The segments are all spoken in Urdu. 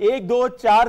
1 2 4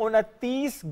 29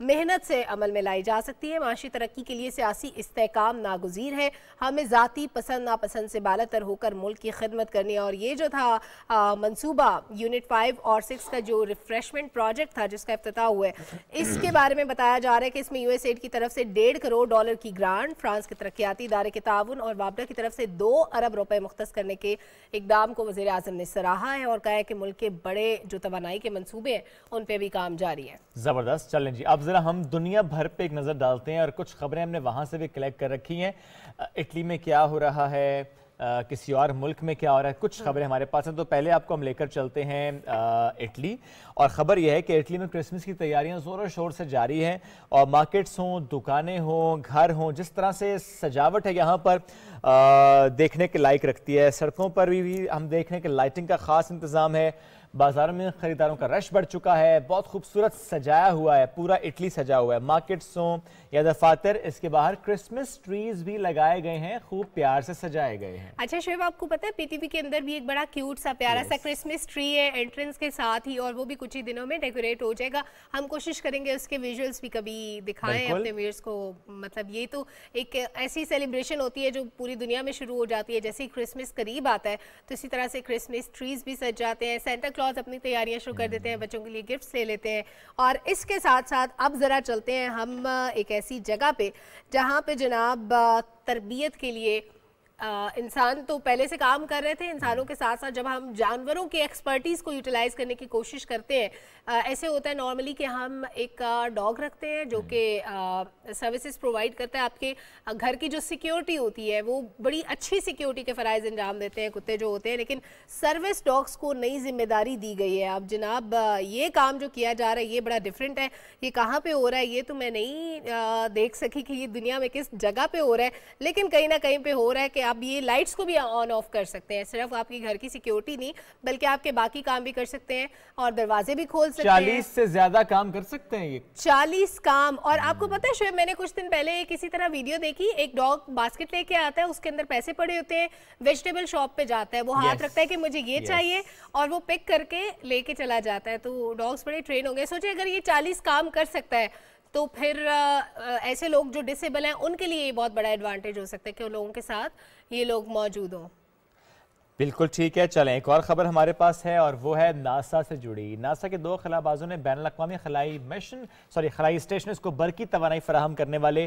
محنت سے عمل میں لائی جا سکتی ہے. معاشی ترقی کے لیے سیاسی استحکام ناگزیر ہے. ہمیں ذاتی پسند ناپسند سے بالاتر ہو کر ملک کی خدمت کرنی ہے. اور یہ جو تھا منصوبہ یونٹ 5 اور 6 کا جو ریفریشمنٹ پروجیکٹ تھا جس کا افتتاح ہوا ہے, اس کے بارے میں بتایا جا رہا ہے کہ اس میں یو ایس ایڈ کی طرف سے $1.5 کروڑ کی گرانٹ, فرانس کے ترقیاتی ادارے کے تعاون اور وابڈا کی طرف سے 2 ارب روپے مختص کرنے کے اقدام کو وزیر اعظم نے سراہا ہے اور کہا ہے کہ ملک کے بڑے جو توانائی کے منصوبے ہیں ان پہ بھی کام جاری ہے. زبردست. چلیں جی, اب ذرا ہم دنیا بھر پہ ایک نظر ڈالتے ہیں اور کچھ خبریں ہم نے وہاں سے بھی کلیکٹ کر رکھی ہیں. اٹلی میں کیا ہو رہا ہے, کسی اور ملک میں کیا ہو رہا ہے, کچھ خبریں ہمارے پاس ہیں. تو پہلے آپ کو ہم لے کر چلتے ہیں اٹلی, اور خبر یہ ہے کہ اٹلی میں کرسمس کی تیاریاں زور و شور سے جاری ہیں اور مارکیٹس ہوں, دکانیں ہوں, گھر ہوں, جس طرح سے سجاوٹ ہے یہاں پر دیکھنے کے لائق رکھتی ہے. سڑکوں پر بھی ہم دیکھ رہے ہیں کہ لائٹنگ کا خاص انتظام ہے. بازاروں میں خریداروں کا رش بڑھ چکا ہے. بہت خوبصورت سجایا ہوا ہے, پورا اٹلی سجا ہوا ہے. مارکیٹس ہوں یا دفاتر, اس کے باہر کرسمس ٹریز بھی لگائے گئے ہیں, خوب پیار سے سجائے گئے ہیں. اچھا شعیب, آپ کو پتا ہے پی ٹی وی کے اندر بھی ایک بڑا کیوٹ سا پیارا سا کرسمس ٹری ہے انٹرنس کے ساتھ ہی, اور وہ بھی کچھ ہی دنوں میں ڈیکوریٹ ہو جائے گا. ہم کوشش کریں گے اس کے ویژولز بھی کبھی دکھائیں اپنے ویئرز کو. مطلب یہ تو ایک ایسی سیلیبریشن ہوتی ہے جو پوری دنیا میں شروع ہو جاتی ہے. جیسے کرسمس قریب آتا ہے تو اسی طرح سے کرسمس ٹریز بھی سج جاتے ہیں. سینٹا کلوز اپنی تیاریاں شروع کر دیتے ہیں, بچوں کے لیے گفٹس لے لیتے ہیں. اور اس کے ساتھ ساتھ اب ذرا چلتے ہیں ہم ایک ایسی جگہ پہ جہاں پہ جناب تربیت کے لیے انسان تو پہلے سے کام کر رہے تھے. انسانوں کے ساتھ ساتھ جب ہم جانوروں کی ایکسپرٹیز کو یوٹیلائز کرنے کی کوشش کرتے ہیں, ایسے ہوتا ہے نارملی کہ ہم ایک ڈاگ رکھتے ہیں جو کہ سروسز پرووائڈ کرتا ہے. آپ کے گھر کی جو سیکیورٹی ہوتی ہے وہ بڑی اچھی سیکیورٹی کے فرائض انجام دیتے ہیں کتے جو ہوتے ہیں, لیکن سروس ڈاگس کو نئی ذمہ داری دی گئی ہے. اب جناب یہ کام جو کیا جا رہا ہے یہ بڑا ڈفرینٹ ہے. یہ کہاں پہ ہو رہا ہے یہ تو میں نہیں دیکھ سکی کہ یہ دنیا میں کس جگہ پہ ہو رہا ہے, لیکن کہیں نہ کہیں پہ ہو رہا ہے کہ آپ یہ لائٹس کو بھی آن آف کر سکتے ہیں. صرف آپ کی گھر کی سیکیورٹی نہیں بلکہ آپ کے باقی کام بھی کر سکتے ہیں اور دروازے بھی کھول سکتے ہیں. 40 سے زیادہ کام کر سکتے ہیں یہ 40 کام. اور آپ کو پتہ ہے شعیب, میں نے کچھ دن پہلے کسی طرح ویڈیو دیکھی, ایک ڈاگ باسکٹ لے کے آتا ہے, اس کے اندر پیسے پڑے ہوتے ہیں, ویجیٹیبل شاپ پہ جاتا ہے, وہ ہاتھ رکھتا ہے کہ مجھے یہ چاہیے اور وہ پک کر کے لے کے چلا جاتا ہے. تو ڈاگس بڑے ٹرین ہو گئے. سوچے اگر یہ 40 کام کر سکتا ہے تو پھر ایسے لوگ جو ڈسیبل ہیں ان کے لیے یہ بہت بڑا ایڈوانٹیج ہو سکتا ہے کہ ان لوگوں کے ساتھ یہ لوگ موجود ہوں. بالکل ٹھیک ہے. چلیں ایک اور خبر ہمارے پاس ہے اور وہ ہے ناسا سے جڑی. ناسا کے 2 خلا بازوں نے بین الاقوامی خلائی اسٹیشن کو برقی توانائی فراہم کرنے والے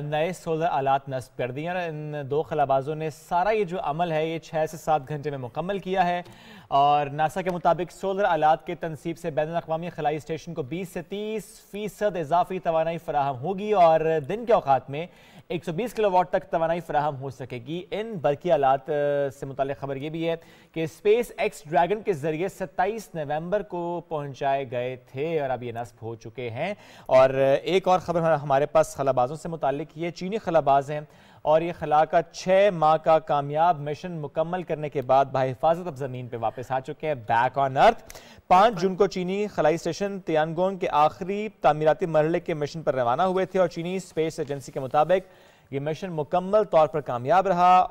نئے سولر آلات نصب کر دیے. ان 2 خلا بازوں نے سارا یہ جو عمل ہے یہ 6 سے 7 گھنٹے میں مکمل کیا ہے. اور ناسا کے مطابق سولر آلات کے تنصیب سے بین الاقوامی خلائی اسٹیشن کو 20 سے 30% اضافی توانائی فراہم ہوگی اور دن کے اوقات میں 120 کلو واٹ تک توانائی فراہم ہو سکے گی. ان برقی آلات سے متعلق خبر یہ بھی ہے کہ اسپیس ایکس ڈریگن کے ذریعے 27 نومبر کو پہنچائے گئے تھے اور اب یہ نصب ہو چکے ہیں. اور ایک اور خبر ہمارے پاس خلابازوں سے متعلق, یہ چینی خلاباز ہیں اور یہ خلا کا 6 ماہ کا کامیاب مشن مکمل کرنے کے بعد بحفاظت اب زمین پہ واپس آ چکے ہیں, بیک آن ارتھ. 5 جون کو چینی خلائی اسٹیشن تیانگونگ کے آخری تعمیراتی مرحلے کے مشن پر روانہ ہوئے تھے اور چینی اسپیس ایجنسی کے مطابق یہ مشن مکمل طور پر کامیاب رہا.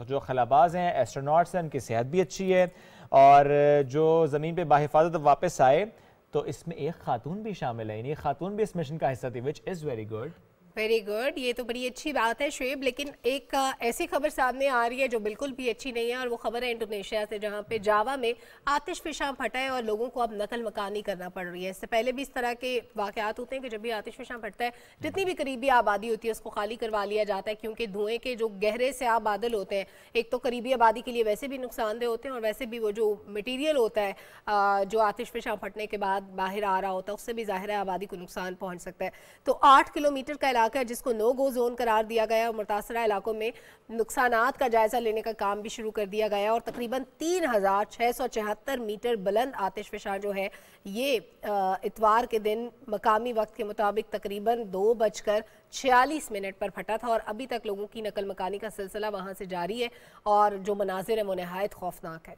جو خلاباز ہیں ایسٹروناٹس ہیں ان کی صحت بھی اچھی ہے اور جو زمین پہ بحفاظت واپس آئے تو اس میں ایک خاتون بھی شامل ہے, یہ خاتون بھی اس مشن کا حصہ تھی, which is very good. Very good. یہ تو بڑی اچھی بات ہے شعیب, لیکن ایک ایسی خبر سامنے آ رہی ہے جو بالکل بھی اچھی نہیں ہے اور وہ خبر ہے انڈونیشیا سے, جہاں پہ جاوا میں آتش فشاں پھٹا ہے اور لوگوں کو اب نقل مکانی کرنا پڑ رہی ہے. اس سے پہلے بھی اس طرح کے واقعات ہوتے ہیں کہ جب بھی آتش فشاں پھٹتا ہے جتنی بھی قریبی آبادی ہوتی ہے اس کو خالی کروا لیا جاتا ہے, کیونکہ دھوئیں کے جو گہرے سیاہ بادل ہوتے ہیں ایک تو قریبی آبادی کے لیے ویسے بھی نقصان دہ ہوتے ہیں اور ویسے بھی وہ جو مٹیریل ہوتا ہے جو آتش فشاں پھٹنے کے بعد باہر آ رہا ہوتا ہے اس سے بھی ظاہر ہے آبادی کو نقصان پہنچ سکتا ہے. تو 8 کلومیٹر کا علاقہ ہے جس کو نو گو زون قرار دیا گیا اور متاثرہ علاقوں میں نقصانات کا جائزہ لینے کا کام بھی شروع کر دیا گیا اور تقریباً 3674 میٹر بلند آتش فشاں جو ہے یہ اتوار کے دن مقامی وقت کے مطابق تقریباً 2:46 پر پھٹا تھا اور ابھی تک لوگوں کی نقل مکانی کا سلسلہ وہاں سے جاری ہے اور جو مناظر ہیں وہ نہایت خوفناک ہے.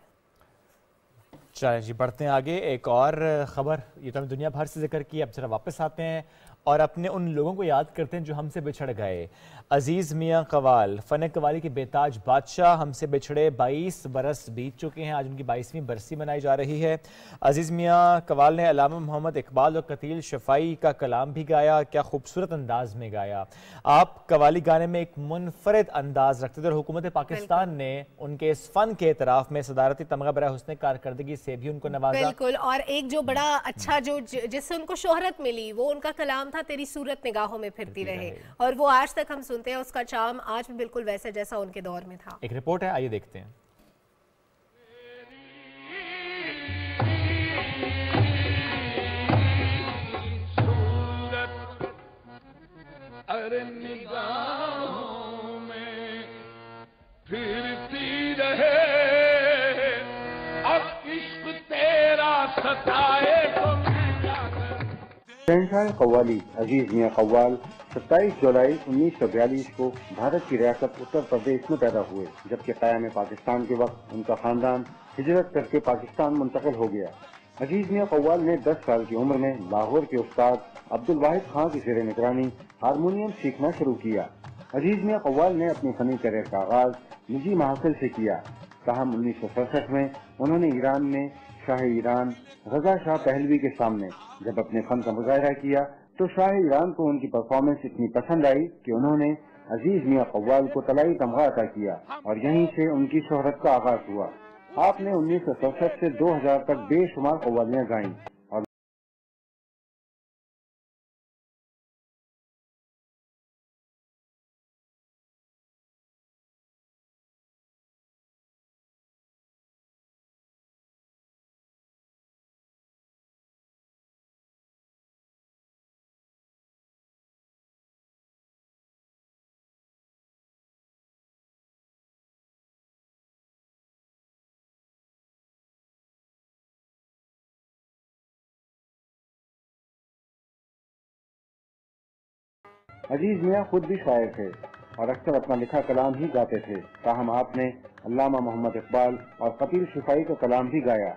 چلیں جی بڑھتے ہیں آگے. ایک اور خبر, یہ تو ہم دنیا بھر سے ذکر کی, اب ذرا واپس آتے ہیں اور اپنے ان لوگوں کو یاد کرتے ہیں جو ہم سے بچھڑ گئے. عزیز میاں قوال فن قوالی کے بیتاج بادشاہ ہم سے بچھڑے 22 برس بیت چکے ہیں. آج ان کی 22ویں برسی منائی جا رہی ہے. عزیز میاں قوال نے علامہ محمد اقبال اور قتیل شفائی کا کلام بھی گایا. کیا خوبصورت انداز میں گایا. آپ قوالی گانے میں ایک منفرد انداز رکھتے تھے اور حکومت پاکستان نے ان کے اس فن کے اعتراف میں صدارتی تمغہ برائے حسن کارکردگی سے بھی ان کو نوازا. بالکل. اور ایک جو بڑا اچھا جس سے ان کو شہرت ملی وہ ان کا کلام تھا تیری صورت نگاہوں میں پھرتی رہے, اور وہ آج تک ہم سنتے ہیں. اس کا چارم آج بھی بالکل ویسا جیسا ان کے دور میں تھا. ایک رپورٹ ہے, آئیے دیکھتے ہیں. ارے نگاہوں میں پھرتی رہے اب عشق تیرا ستائے تو میں کیا کروں. شہنشاہ قوالی عزیز میاں قوال 27 جولائی 1942 کو بھارت کی ریاست اتر پردیش میں پیدا ہوئے, جبکہ قیام پاکستان کے وقت ان کا خاندان ہجرت کر کے پاکستان منتقل ہو گیا. عزیز میاں قوال نے 10 سال کی عمر میں لاہور کے استاد عبدالواحد خان کی زیر نگرانی ہارمونیم سیکھنا شروع کیا. عزیز میاں قوال نے اپنی فنی کیریئر کا آغاز نجی محافل سے کیا. تاہم 1967 میں انہوں نے ایران میں شاہ ایران رضا شاہ پہلوی کے سامنے جب اپنے فن کا مظاہرہ کیا تو شاہ ایران کو ان کی پرفارمنس اتنی پسند آئی کہ انہوں نے عزیز میاں قوال کو طلائی تمغہ عطا کیا, اور یہیں سے ان کی شہرت کا آغاز ہوا. آپ نے 1967 سے 2000 تک بے شمار قوالیاں گائیں. عزیز میاں خود بھی شاعر تھے اور اکثر اپنا لکھا کلام ہی گاتے تھے. تاہم آپ نے علامہ محمد اقبال اور قتیل شفائی کا کلام بھی گایا.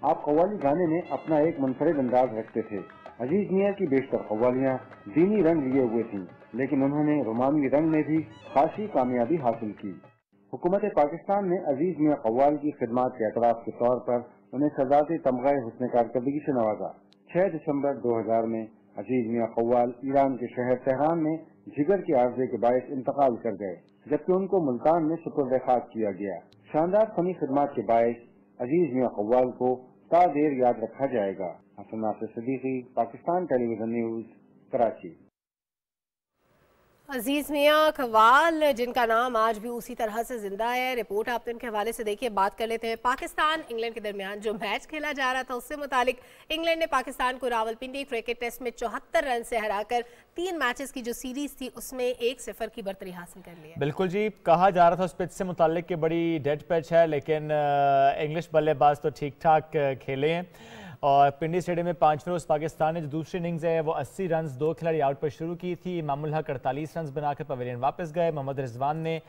آپ قوالی گانے میں اپنا ایک منفرد انداز رکھتے تھے. عزیز میاں کی بیشتر قوالیاں دینی رنگ لیے ہوئے تھیں, لیکن انہوں نے رومانوی رنگ میں بھی خاصی کامیابی حاصل کی. حکومت پاکستان نے عزیز میاں قوال کی خدمات کے اعتراف کے طور پر انہیں صدارتی تمغہ حسن کارکردگی سے نوازا. 6 دسمبر 2000 میں عزیز میاں قوال ایران کے شہر تہران میں جگر کے عارضے کے باعث انتقال کر گئے, جبکہ ان کو ملتان میں سپرد خاک کیا گیا. شاندار فنی خدمات کے باعث عزیز میاں قوال کو تا دیر یاد رکھا جائے گا. حسن ناصر صدیقی, پاکستان ٹیلی ویژن نیوز, کراچی. عزیز میاں قوال جن کا نام آج بھی اسی طرح سے زندہ ہے. رپورٹ آپ نے ان کے حوالے سے دیکھیے. بات کر لیتے ہیں پاکستان انگلینڈ کے درمیان جو میچ کھیلا جا رہا تھا اس سے متعلق. انگلینڈ نے پاکستان کو راولپنڈی کرکٹ ٹیسٹ میں 74 رن سے ہرا کر 3 میچز کی جو سیریز تھی اس میں 1-0 کی برتری حاصل کر لی ہے. بالکل جی, کہا جا رہا تھا اس پچ سے متعلق کہ بڑی ڈیڈ پچ ہے, لیکن انگلش بلے باز تو ٹھیک ٹھاک کھیلے ہیں. اور پنڈی اسٹیڈیم میں 5 روز پاکستان نے جو دوسری اننگز ہے وہ 80 رنز 2 کھلاڑی آؤٹ پر شروع کی تھی. امام الحق 48 رنز بنا کر پویلین واپس گئے. محمد رضوان نے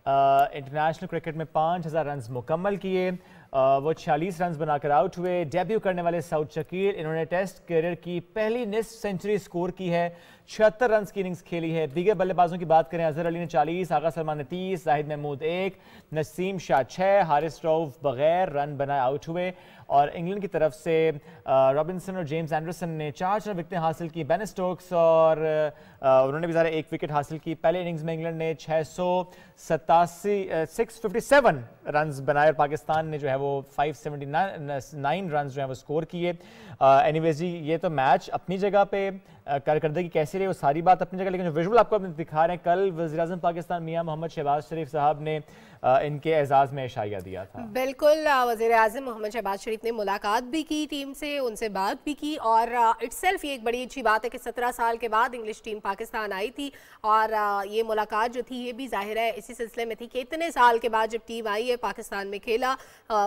انٹرنیشنل کرکٹ میں 5000 رنز مکمل کیے. وہ 46 رنز بنا کر آؤٹ ہوئے. ڈیبیو کرنے والے سعود شکیل, انہوں نے ٹیسٹ کیریئر کی پہلی نصف سینچری سکور کی ہے. 76 رنز کی اننگز کھیلی ہے. دیگر بلے بازوں کی بات کریں, اظہر علی نے 40, آغا سلمان نے 30, زاہد محمود 1, نسیم شاہ 6, حارث روف بغیر رن بنائے آؤٹ ہوئے. اور انگلینڈ کی طرف سے رابنسن اور جیمز اینڈرسن نے 4 وکٹیں حاصل کی. بین اسٹوکس اور انہوں نے بھی ظاہر 1 وکٹ حاصل کی. پہلے اننگز میں انگلینڈ نے 657 رنز بنائے اور پاکستان نے جو ہے وہ 579 رنز جو ہیں وہ سکور کیے. اینی ویز جی, یہ تو میچ اپنی جگہ پہ کارکردگی کیسی رہی وہ ساری بات اپنی جگہ, لیکن جو ویژول آپ کو دکھا رہے ہیں, کل وزیراعظم پاکستان میاں محمد شہباز شریف صاحب نے ان کے اعزاز میں عشائیہ دیا تھا. بالکل, وزیر اعظم محمد شہباز شریف نے ملاقات بھی کی ٹیم سے, ان سے بات بھی کی, اور اٹ سیلف یہ ایک بڑی اچھی بات ہے کہ 17 سال کے بعد انگلش ٹیم پاکستان آئی تھی. اور یہ ملاقات جو تھی یہ بھی ظاہر ہے اسی سلسلے میں تھی کہ اتنے سال کے بعد جب ٹیم آئی ہے پاکستان میں کھیلا,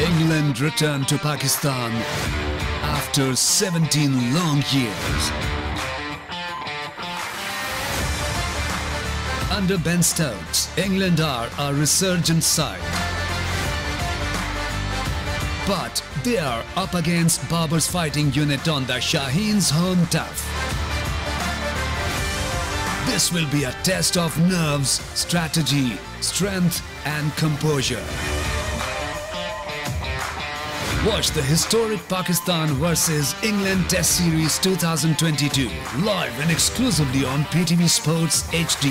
England returned to Pakistan after 17 long years. Under Ben Stokes, England are a resurgent side. But they are up against Babar's fighting unit on the Shaheen's home turf. This will be a test of nerves, strategy, strength and composure. Watch the historic Pakistan vs England Test Series 2022 live and exclusively on PTV Sports HD.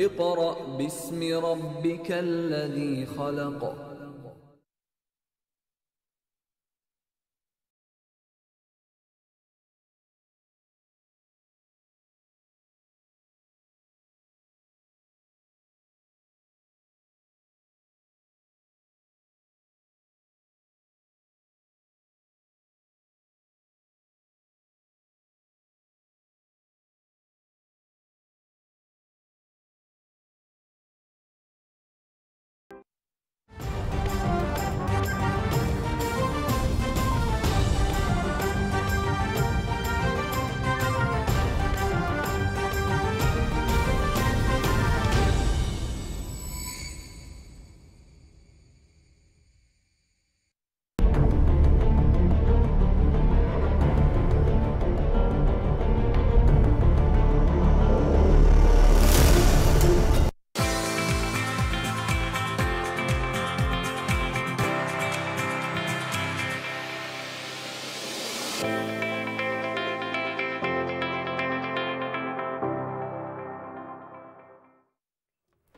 اقرأ باسم ربك الذي خلق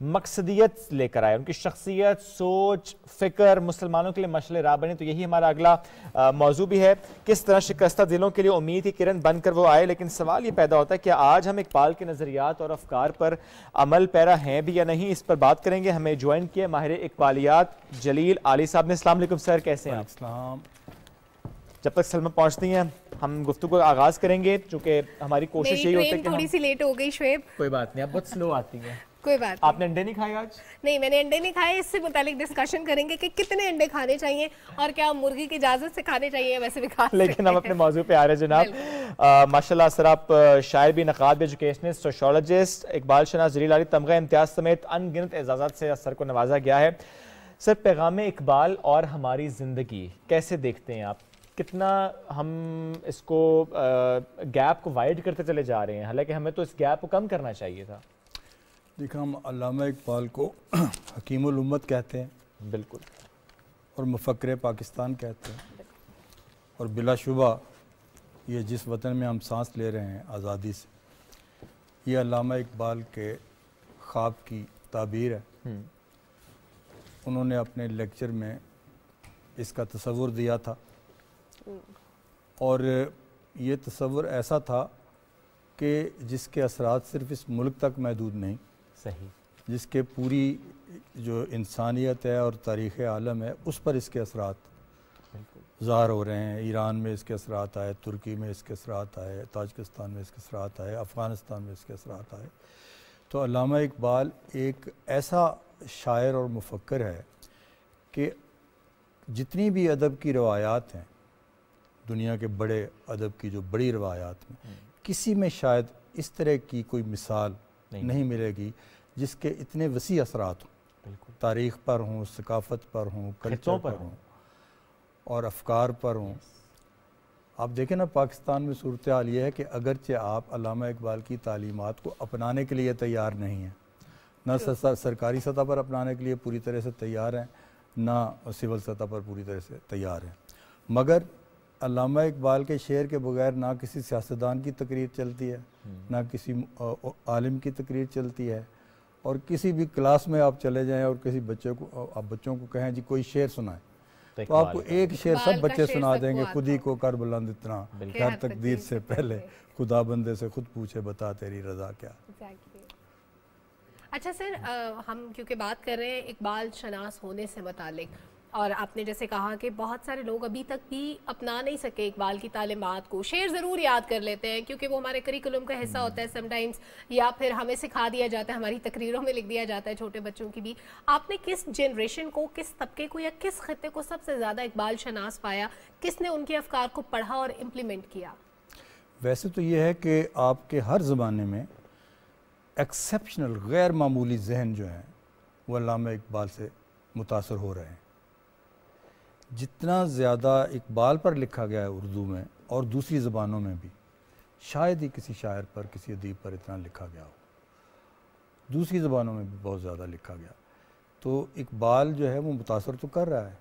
مقصدیت لے کر آئے, ان کی شخصیت, سوچ, فکر مسلمانوں کے لیے مشعل راہ بنے. تو یہی ہمارا اگلا موضوع بھی ہے, کس طرح شکستہ دلوں کے لیے امید کی کرن بن کر وہ آئے. لیکن سوال یہ پیدا ہوتا ہے کہ آج ہم اقبال کے نظریات اور افکار پر عمل پیرا ہیں بھی یا نہیں, اس پر بات کریں گے. ہمیں جوائن کیا ماہر اقبالیات جلیل عالی صاحب نے. السلام علیکم سر, کیسے ہیں آپ؟ السلام. جب تک سلمہ پہنچتی ہیں ہم گفتگو کا آغاز کریں گے, چونکہ ہماری کوشش یہی ہوتی ہے کہ تھوڑی سی لیٹ ہو گئی شعیب. کوئی بات نہیں, آپ بہت سلو آتی ہیں. کوئی بات. آپ نے انڈے نہیں کھائے آج؟ نہیں, میں نے انڈے نہیں کھائے. اس سے متعلق ڈسکشن کریں گے کہ کتنے انڈے کھانے چاہیے اور کیا مرغی کی اجازت سے کھانے چاہیے, ویسے بھی کھا سکتے ہیں. لیکن ہم اپنے موضوع پہ آ رہے ہیں جناب. ماشاءاللہ سر, آپ شاعر بھی, نقاد بھی, ایجوکیشنسٹ, سوشولوجسٹ, اقبال شناس, جلیل عالی تمغہ امتیاز سمیت ان گنت اعزازات سے سر کو نوازا گیا ہے. سر, پیغام اقبال اور ہماری زندگی کیسے دیکھتے ہیں آپ؟ کتنا ہم اس کو گیپ کو وائڈ کرتے چلے جا رہے ہیں, حالانکہ ہمیں تو اس گیپ کو کم کرنا چاہیے تھا. دیکھیں, ہم علامہ اقبال کو حکیم الامت کہتے ہیں. بالکل. اور مفکر پاکستان کہتے ہیں. اور بلا شبہ یہ جس وطن میں ہم سانس لے رہے ہیں آزادی سے, یہ علامہ اقبال کے خواب کی تعبیر ہے. انہوں نے اپنے لیکچر میں اس کا تصور دیا تھا, اور یہ تصور ایسا تھا کہ جس کے اثرات صرف اس ملک تک محدود نہیں, صحیح, جس کے پوری جو انسانیت ہے اور تاریخ عالم ہے اس پر اس کے اثرات ظاہر ہو رہے ہیں. ایران میں اس کے اثرات آئے, ترکی میں اس کے اثرات آئے, تاجکستان میں اس کے اثرات آئے, افغانستان میں اس کے اثرات آئے. تو علامہ اقبال ایک ایسا شاعر اور مفکر ہے کہ جتنی بھی ادب کی روایات ہیں, دنیا کے بڑے ادب کی جو بڑی روایات میں, کسی میں شاید اس طرح کی کوئی مثال نہیں ملے گی جس کے اتنے وسیع اثرات ہوں. تاریخ پر ہوں, ثقافت پر ہوں, کلچر پر ہوں, اور افکار پر ہوں. آپ دیکھیں نا, پاکستان میں صورتحال یہ ہے کہ اگرچہ آپ علامہ اقبال کی تعلیمات کو اپنانے کے لیے تیار نہیں ہیں, نہ سرکاری سطح پر اپنانے کے لیے پوری طرح سے تیار ہیں, نہ سول سطح پر پوری طرح سے تیار ہیں, مگر علامہ اقبال کے شعر کے بغیر نہ کسی سیاستدان کی تقریر چلتی ہے, نہ کسی عالم کی تقریر چلتی ہے. اور کسی بھی کلاس میں آپ چلے جائیں اور کسی بچوں کو کہیں جی کوئی شعر سنائیں, تو آپ کو ایک شعر سب بچے سنا دیں گے. خود ہی کو کر بلند اتنا, ہر تقدیر سے پہلے خدا بندے سے خود پوچھے بتا تیری رضا کیا. اچھا سر, ہم کیونکہ بات کر رہے ہیں اقبال شناس ہونے سے متعلق, اور آپ نے جیسے کہا کہ بہت سارے لوگ ابھی تک بھی اپنا نہیں سکے اقبال کی تعلیمات کو. شعر ضرور یاد کر لیتے ہیں کیونکہ وہ ہمارے کریکولم کا حصہ ہوتا ہے سم ٹائمز, یا پھر ہمیں سکھا دیا جاتا ہے, ہماری تقریروں میں لکھ دیا جاتا ہے, چھوٹے بچوں کی بھی. آپ نے کس جنریشن کو, کس طبقے کو یا کس خطے کو سب سے زیادہ اقبال شناس پایا, کس نے ان کے افکار کو پڑھا اور امپلیمنٹ کیا؟ ویسے تو یہ ہے کہ آپ کے ہر زمانے میں ایکسیپشنل غیر معمولی ذہن جو ہیں وہ علامہ اقبال سے متاثر ہو رہے ہیں. جتنا زیادہ اقبال پر لکھا گیا ہے اردو میں اور دوسری زبانوں میں بھی, شاید ہی کسی شاعر پر, کسی ادیب پر اتنا لکھا گیا ہو. دوسری زبانوں میں بھی بہت زیادہ لکھا گیا. تو اقبال جو ہے وہ متاثر تو کر رہا ہے.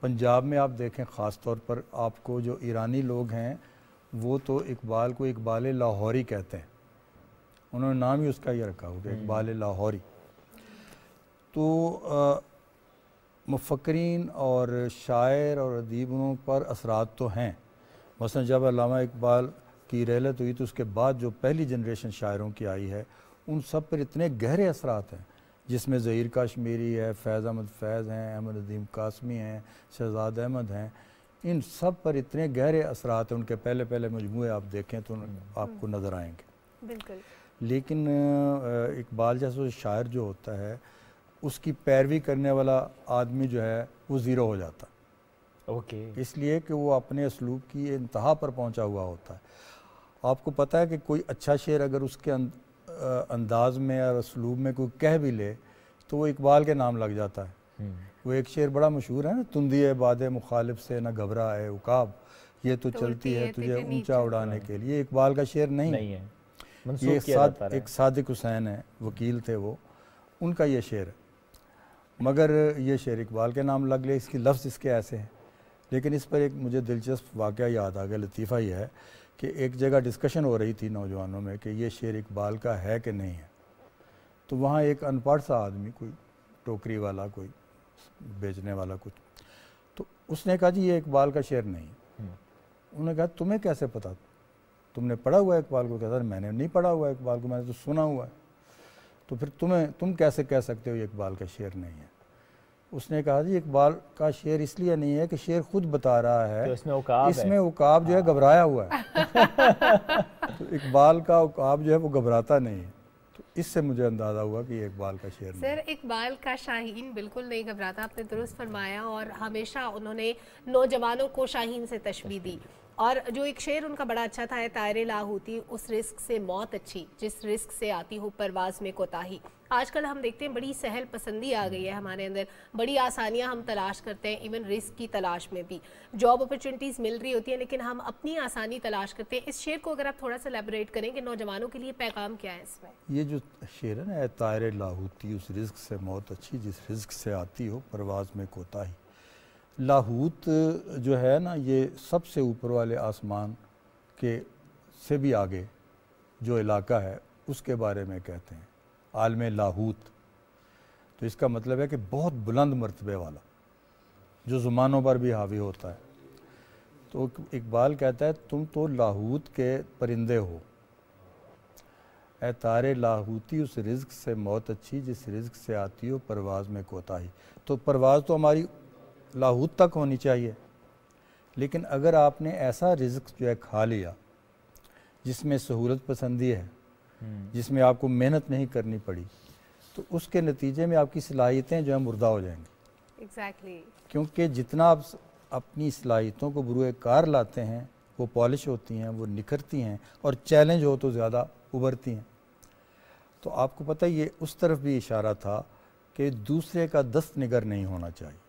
پنجاب میں آپ دیکھیں خاص طور پر, آپ کو جو ایرانی لوگ ہیں وہ تو اقبال کو اقبال لاہوری کہتے ہیں. انہوں نے نام ہی اس کا یہ رکھا ہو کہ اقبال لاہوری. تو مفکرین اور شاعر اور ادیبوں پر اثرات تو ہیں. مثلا جب علامہ اقبال کی رحلت ہوئی تو اس کے بعد جو پہلی جنریشن شاعروں کی آئی ہے ان سب پر اتنے گہرے اثرات ہیں, جس میں ظہیر کاشمیری ہے, فیض احمد فیض ہیں, احمد ندیم قاسمی ہیں, شہزاد احمد ہیں. ان سب پر اتنے گہرے اثرات ہیں. ان کے پہلے پہلے مجموعے آپ دیکھیں تو آپ کو نظر آئیں گے. بالکل. لیکن اقبال جیسا شاعر جو ہوتا ہے اس کی پیروی کرنے والا آدمی جو ہے وہ زیرو ہو جاتا ہے. اس لیے کہ وہ اپنے اسلوب کی انتہا پر پہنچا ہوا ہوتا ہے. آپ کو پتہ ہے کہ کوئی اچھا شعر اگر اس کے انداز میں اور اسلوب میں کوئی کہہ بھی لے تو وہ اقبال کے نام لگ جاتا ہے. وہ ایک شعر بڑا مشہور ہے نا, تندی باد مخالف سے نہ گھبرا ہے عقاب, یہ تو چلتی ہے تجھے اونچا اڑانے کے لیے. اقبال کا شعر نہیں ہے. یہ ایک صادق حسین ہے, وکیل تھے وہ, ان کا یہ شعر ہے. مگر یہ شعر اقبال کے نام لگ لے, اس کی لفظ اس کے ایسے ہیں. لیکن اس پر ایک مجھے دلچسپ واقعہ یاد آ گیا, لطیفہ یہ ہے کہ ایک جگہ ڈسکشن ہو رہی تھی نوجوانوں میں کہ یہ شعر اقبال کا ہے کہ نہیں ہے. تو وہاں ایک ان پڑھ سا آدمی، کوئی ٹوکری والا، کوئی بیچنے والا کچھ، تو اس نے کہا جی یہ اقبال کا شعر نہیں. انہوں نے کہا تمہیں کیسے پتا، تم نے پڑھا ہوا ہے اقبال کو؟ کہتا میں نے نہیں پڑھا ہوا ہے اقبال کو، میں نے تو سنا ہوا ہے. تو پھر تم کیسے کہہ سکتے ہو یہ اقبال کا شعر نہیں ہے؟ اس نے کہا جی اقبال کا شعر اس لیے نہیں ہے کہ شعر خود بتا رہا ہے اس میں عقاب جو ہے گھبرایا ہوا ہے. تو اقبال کا عقاب جو ہے وہ گھبراتا نہیں ہے. تو اس سے مجھے اندازہ ہوا کہ یہ اقبال کا شعر نہیں. سر اقبال کا شاہین بالکل نہیں گھبراتا، آپ نے درست فرمایا، اور ہمیشہ انہوں نے نوجوانوں کو شاہین سے تشبیہ دی. اور جو ایک شعر ان کا بڑا اچھا تھا ہے، طائر لاہوتی اس رزق سے موت اچھی جس رزق سے آتی ہو پرواز میں کوتاہی. آج کل ہم دیکھتے ہیں بڑی سہل پسندی آ گئی ہے ہمارے اندر، بڑی آسانیاں ہم تلاش کرتے ہیں، ایون رزق کی تلاش میں بھی جاب اپرچونٹیز مل رہی ہوتی ہیں، لیکن ہم اپنی آسانی تلاش کرتے ہیں. اس شعر کو اگر آپ تھوڑا سا ایلیبوریٹ کریں کہ نوجوانوں کے لیے پیغام کیا ہے اس میں؟ یہ جو شعر ہے نا، طائر لاہوتی اس رزق سے موت اچھی جس رزق سے آتی ہو پرواز میں کوتاہی. لاہوت جو ہے نا، یہ سب سے اوپر والے آسمان کے سے بھی آگے جو علاقہ ہے اس کے بارے میں کہتے ہیں، عالم لاہوت. تو اس کا مطلب ہے کہ بہت بلند مرتبے والا، جو زمانوں پر بھی حاوی ہوتا ہے. تو اقبال کہتا ہے تم تو لاہوت کے پرندے ہو، اے طائر لاہوتی اس رزق سے موت اچھی جس رزق سے آتی ہو پرواز میں کوتاہی. تو پرواز تو ہماری لاہوت تک ہونی چاہیے، لیکن اگر آپ نے ایسا رزق جو ہے کھا لیا جس میں سہولت پسندی ہے، جس میں آپ کو محنت نہیں کرنی پڑی، تو اس کے نتیجے میں آپ کی صلاحیتیں جو ہیں مردہ ہو جائیں گی. ایگزیکٹلی. کیونکہ جتنا آپ اپنی صلاحیتوں کو بروئے کار لاتے ہیں وہ پالش ہوتی ہیں، وہ نکھرتی ہیں، اور چیلنج ہو تو زیادہ ابھرتی ہیں. تو آپ کو پتہ یہ اس طرف بھی اشارہ تھا کہ دوسرے کا دست نگر نہیں ہونا چاہیے.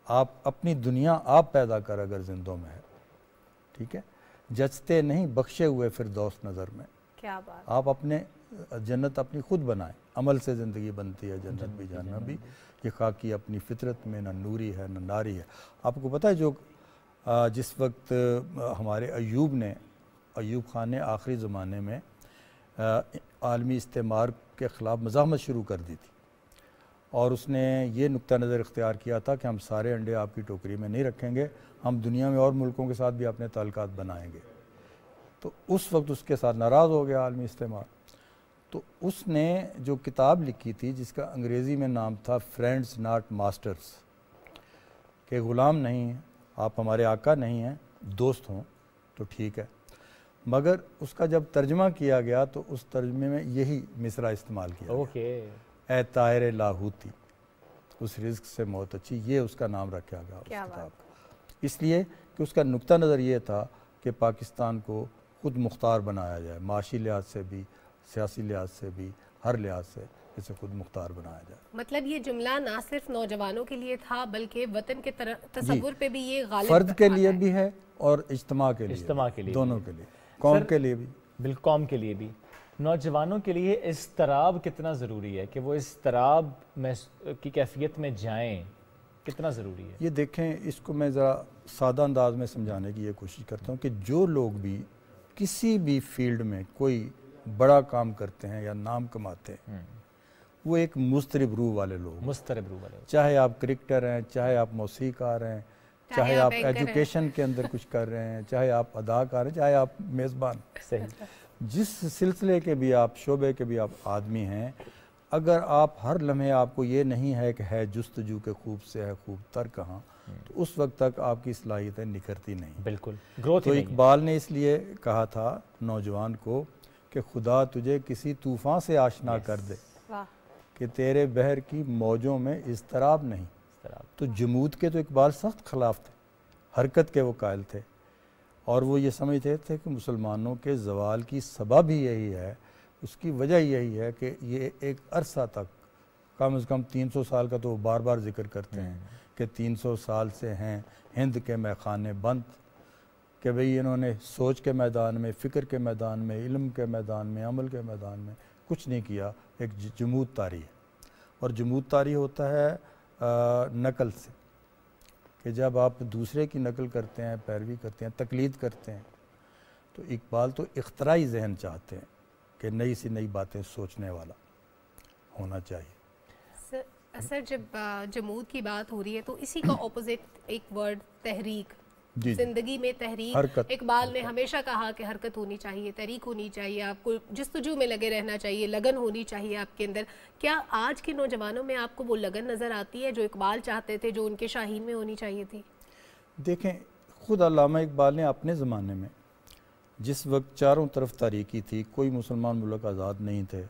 آپ اپنی دنیا آپ پیدا کر اگر زندوں میں ہے، ٹھیک ہے، جچتے نہیں بخشے ہوئے فردوس نظر میں. کیا بات. آپ اپنے جنت اپنی خود بنائیں، عمل سے زندگی بنتی ہے جنت بھی جہنم بھی. یہ خاکی اپنی فطرت میں نہ نوری ہے نہ ناری ہے. آپ کو پتہ ہے جو جس وقت ہمارے ایوب خان نے آخری زمانے میں عالمی استعمار کے خلاف مزاحمت شروع کر دی تھی، اور اس نے یہ نقطہ نظر اختیار کیا تھا کہ ہم سارے انڈے آپ کی ٹوکری میں نہیں رکھیں گے، ہم دنیا میں اور ملکوں کے ساتھ بھی اپنے تعلقات بنائیں گے. تو اس وقت اس کے ساتھ ناراض ہو گیا عالمی استعمار. تو اس نے جو کتاب لکھی تھی جس کا انگریزی میں نام تھا فرینڈز ناٹ ماسٹرز، کہ غلام نہیں ہیں آپ، ہمارے آقا نہیں ہیں، دوست ہوں تو ٹھیک ہے. مگر اس کا جب ترجمہ کیا گیا تو اس ترجمے میں یہی مصرع استعمال کیا گیا، اے طائر لاہوتی اس رزق سے موت اچھی. یہ اس کا نام رکھا گیا اس کتاب کا، اس لیے کہ اس کا نقطہ نظر یہ تھا کہ پاکستان کو خود مختار بنایا جائے، معاشی لحاظ سے بھی، سیاسی لحاظ سے بھی، ہر لحاظ سے اسے خود مختار بنایا جائے. مطلب یہ جملہ نہ صرف نوجوانوں کے لیے تھا بلکہ وطن کے تصور پہ بھی یہ غالب فرد کے لیے بھی ہے اور اجتماع کے لیے، دونوں کے لیے، قوم کے لیے بھی. بالکل، قوم کے لیے بھی. نوجوانوں کے لیے اضطراب کتنا ضروری ہے کہ وہ اضطراب کی کیفیت میں جائیں، کتنا ضروری ہے؟ یہ دیکھیں، اس کو میں ذرا سادہ انداز میں سمجھانے کی یہ کوشش کرتا ہوں کہ جو لوگ بھی کسی بھی فیلڈ میں کوئی بڑا کام کرتے ہیں یا نام کماتے ہیں، وہ ایک مضطرب روح والے لوگ، چاہے آپ کرکٹر ہیں، چاہے آپ موسیقار ہیں، چاہے آپ ایجوکیشن کے اندر کچھ کر رہے ہیں، چاہے آپ اداکار ہیں، چاہے آپ میزبان، جس سلسلے کے بھی آپ، شعبے کے بھی آپ آدمی ہیں، اگر آپ ہر لمحے آپ کو یہ نہیں ہے کہ ہے جستجو کے خوب سے ہے خوب تر کہاں، تو اس وقت تک آپ کی صلاحیتیں نکھرتی نہیں. بالکل. تو اقبال نے اس لیے کہا تھا نوجوان کو کہ خدا تجھے کسی طوفان سے آشنا کر دے کہ تیرے بحر کی موجوں میں اضطراب نہیں. تو جمود کے تو اقبال سخت خلاف تھے، حرکت کے وہ قائل تھے، اور وہ یہ سمجھتے تھے کہ مسلمانوں کے زوال کی سبب ہی یہی ہے، اس کی وجہ یہی ہے کہ یہ ایک عرصہ تک، کم از کم 300 سال کا تو وہ بار بار ذکر کرتے ہیں کہ 300 سال سے ہیں ہند کے میخانے بند، کہ بھئی انہوں نے سوچ کے میدان میں، فکر کے میدان میں، علم کے میدان میں، عمل کے میدان میں کچھ نہیں کیا. ایک جمود طاری ہے، اور جمود طاری ہوتا ہے نقل سے، کہ جب آپ دوسرے کی نقل کرتے ہیں، پیروی کرتے ہیں، تقلید کرتے ہیں. تو اقبال تو اختراعی ذہن چاہتے ہیں کہ نئی سی نئی باتیں سوچنے والا. ہونا چاہیے. سر جب جمود کی بات ہو رہی ہے تو اسی کا اپوزٹ ایک ورڈ تحریک. زندگی میں تحریک, اقبال نے ہمیشہ کہا کہ حرکت ہونی چاہیے, تحریک ہونی چاہیے, آپ کو جستجو میں لگے رہنا چاہیے, لگن ہونی چاہیے آپ کے اندر. کیا آج کے نوجوانوں میں آپ کو وہ لگن نظر آتی ہے جو اقبال چاہتے تھے, جو ان کے شاہین میں ہونی چاہیے تھی؟ دیکھیں, خود علامہ اقبال نے اپنے زمانے میں جس وقت چاروں طرف تاریکی تھی, کوئی مسلمان ملک آزاد نہیں تھے,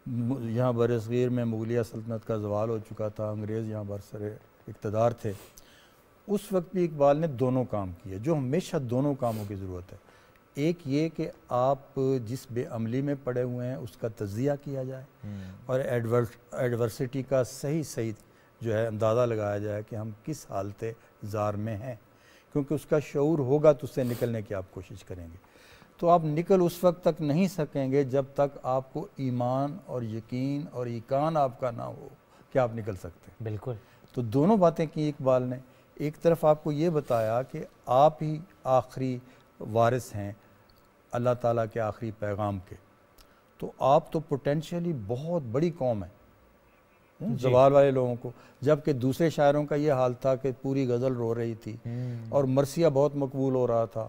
یہاں برصغیر میں مغلیہ سلطنت کا زوال ہو چکا تھا, انگریز یہاں برسر اقتدار تھے, اس وقت بھی اقبال نے دونوں کام کیے, جو ہمیشہ دونوں کاموں کی ضرورت ہے. ایک یہ کہ آپ جس بے عملی میں پڑے ہوئے ہیں اس کا تجزیہ کیا جائے, اور ایڈورسٹی کا صحیح جو ہے اندازہ لگایا جائے کہ ہم کس حالت زار میں ہیں, کیونکہ اس کا شعور ہوگا تو اس سے نکلنے کی آپ کوشش کریں گے. تو آپ نکل اس وقت تک نہیں سکیں گے جب تک آپ کو ایمان اور یقین اور ایقان آپ کا نہ ہو کہ آپ نکل سکتے ہیں. بالکل. تو دونوں باتیں کی اقبال نے. ایک طرف آپ کو یہ بتایا کہ آپ ہی آخری وارث ہیں اللہ تعالیٰ کے آخری پیغام کے, تو آپ تو پوٹینشیلی بہت بڑی قوم ہے زوال والے لوگوں کو, جبکہ دوسرے شاعروں کا یہ حال تھا کہ پوری غزل رو رہی تھی اور مرثیہ بہت مقبول ہو رہا تھا.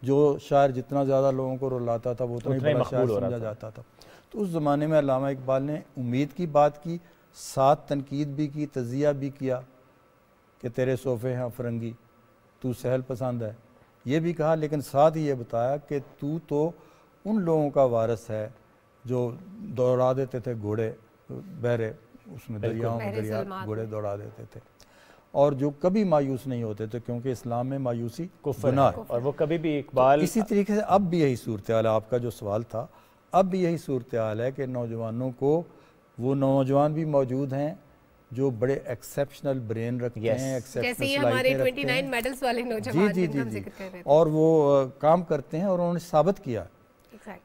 جو شاعر جتنا زیادہ لوگوں کو رلاتا تھا وہ اتنا ہی بڑا شاعر سمجھا جاتا تھا. تو اس زمانے میں علامہ اقبال نے امید کی بات کی, ساتھ تنقید بھی کی, تجزیہ بھی کیا کہ تیرے صوفے ہیں فرنگی, تو سہل پسند ہے, یہ بھی کہا, لیکن ساتھ ہی یہ بتایا کہ تو ان لوگوں کا وارث ہے جو دوڑا دیتے تھے گھوڑے بحرے, اس میں دریاؤں میں دریا گھوڑے دوڑا دیتے تھے, اور جو کبھی مایوس نہیں ہوتے تھے, کیونکہ اسلام میں مایوسی گناہ ہے, اور وہ کبھی بھی اقبال. اسی طریقے سے اب بھی یہی صورتحال ہے, آپ کا جو سوال تھا, اب بھی یہی صورتحال ہے کہ نوجوانوں کو, وہ نوجوان بھی موجود ہیں جو بڑے ایکسیپشنل برین رکھتے ہیں, جیسے یہ ہمارے 29 میڈلز والے نوجوان جن کا ہم ذکر کر رہے تھے, اور وہ کام کرتے ہیں اور انہوں نے ثابت کیا.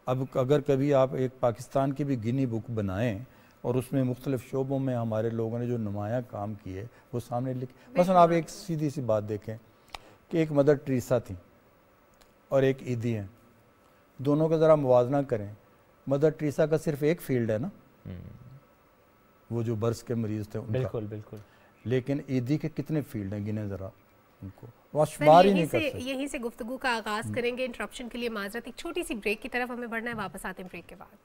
اب اگر کبھی آپ ایک پاکستان کی بھی گنی بک بنائیں اور اس میں مختلف شعبوں میں ہمارے لوگوں نے جو نمایاں کام کیے وہ سامنے لکھے. مثلا آپ ایک سیدھی سی بات دیکھیں کہ ایک مدر ٹریسا تھیں اور ایک عیدی ہیں, دونوں کا ذرا موازنہ کریں. مدر ٹریسا کا صرف ایک فیلڈ ہے نا, وہ جو برس کے مریض تھے ان کا, بالکل بالکل, لیکن عیدی کے کتنے فیلڈ ہیں گنے ذرا ان کو, وہ شمار ہی نہیں کر سکتے. یہیں سے گفتگو کا آغاز کریں گے. انٹرپشن کے لیے معذرت, ایک چھوٹی سی بریک کی طرف ہمیں بڑھنا ہے, واپس آتے ہیں بریک کے بعد.